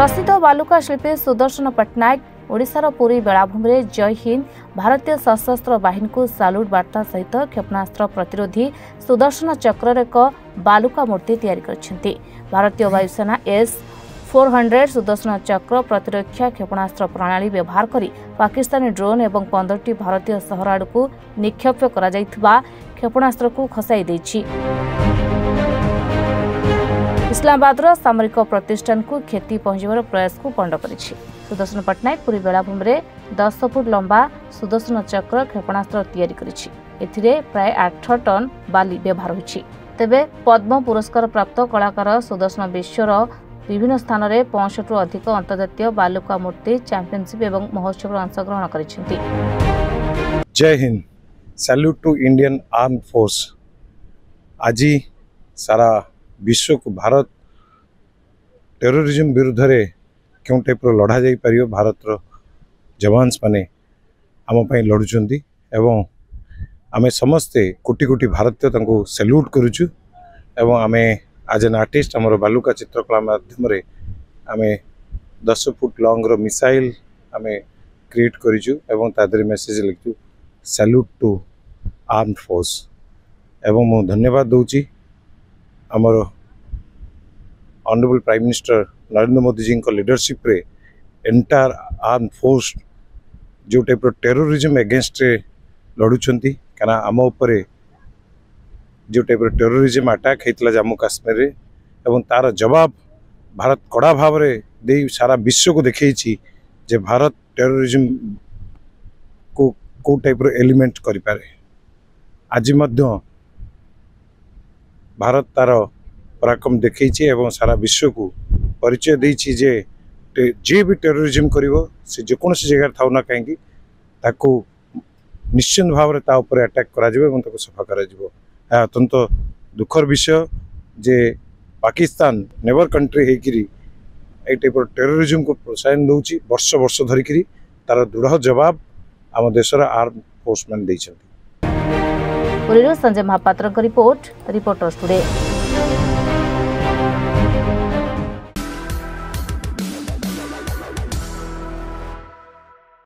प्रसिद्ध बालुका शिल्पी सुदर्शन पट्टनायक ओडिशार पुरी बेलाभूमि जय हिंद भारतीय सशस्त्र बाहिनी को साल्यूट वार्ता सहित क्षेपणास्त्र प्रतिरोधी सुदर्शन चक्र एक बालुका मूर्ति तैयारी करछन्ति। भारतीय वायुसेना S-400 सुदर्शन चक्र प्रतिरक्षा क्षेपणास्त्र प्रणाली व्यवहार करी पाकिस्तानी ड्रोन एवं 15टी भारतीय सहर आड़कू निक्षेप करा जायथिबा क्षेपणास्त्र को खसाई दैछि। इस्लामाबाद सामरिक प्रतिष्ठान को क्षति पहुंचार प्रयास को पंड कर सुदर्शन पट्टनायक पुरी बेलाभूमि 10 फुट लंबा सुदर्शन चक्र क्षेपणास्त्र तैयारी करिछि। प्राय 8 टन बाली व्यवहार होइछि। तेबे पद्म पुरस्कार प्राप्त कलाकार सुदर्शन विश्वर विभिन्न स्थान में 65 रु अधिक अंतर्जातीय बालुका मूर्ति चैंपियनशिप एवं महोत्सव अंशग्रहण करिसेंति। जय Hind, salute to Indian arm force. आज सारा विश्व को भारत टेररिज्म विरुद्ध रे क्यों टाइप लड़ा जाई परियो भारत रो जवान्स माने आम पई लड़ुचंती एवं आमे समस्ते कोटी कोटी भारतीय तांको सैल्यूट करूछु एवं आमे आज एन आर्टिस्ट हमर बालुका चित्रकला माध्यम रे आमे 10 फुट लॉन्ग रो मिसाइल आमे क्रिएट करिछु एवं तादरे मेसेज लिखछु सैल्यूट टू आर्म्ड फोर्स एवं मो धन्यवाद दउची आमर honourable prime minister Narendra Modi ji को लीडरशिप रे एंटायर आर्म फोर्स जो टाइप टेररिज्म एगेंस्ट रे लड़ुचंती काना आम उपरे जो टाइप टेररिज्म अटैक होता जम्मू काश्मीर रे एवं तार जवाब भारत कड़ा भाव रे दे सारा विश्व को देखी जे भारत टेररिज्म को टाइप एलिमेंट करि पारे। आज मध्य भारत तार पराक्रम देखी एवं सारा विश्व को परिचय देछि जे जे भी टेररिज्म करिवो से जेकोसी जगह थाउ ना कहीं ताको निश्चित भाव ता ऊपर अटैक करा जिवो एवं ताको सफा करा जिवो। अत्यंत दुखर विषय जे पाकिस्तान नेबर कंट्री हेकिरी ए टाइप टेररिज्म को प्रोत्साहन दउछि वर्ष वर्ष धरिकी तार दृढ़ जवाब आम देशर आर्म फोर्स मैन दैछन्ति। Sanjay Mahapatra reporters today.